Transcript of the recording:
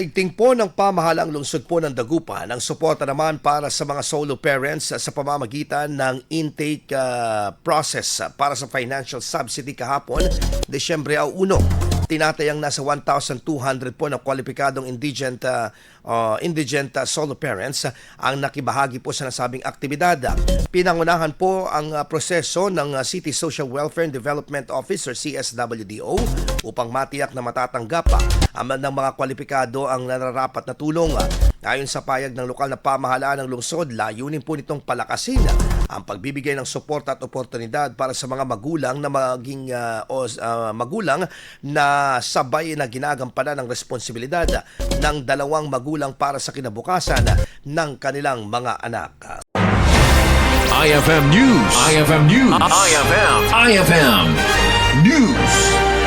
Igting po ng pamahalaang lungsod po ng Dagupan ang suporta naman para sa mga solo parents sa pamamagitan ng intake process para sa financial subsidy kahapon, Desyembre 1. Tinatayang nasa 1,200 po na kwalipikadong indigent solo parents ang nakibahagi po sa nasabing aktibidad. Pinangunahan po ang proseso ng City Social Welfare and Development Office or CSWDO upang matiyak na matatanggap ng mga kwalipikado ang nararapat na tulong. Ayon sa payag ng lokal na pamahalaan ng lungsod, layunin po nitong palakasin ang pagbibigay ng suporta at oportunidad para sa mga magulang na magulang na sabay na ginagampanan ng responsibilidad ng dalawang magulang para sa kinabukasan ng kanilang mga anak. IFM News. IFM News. IFM News.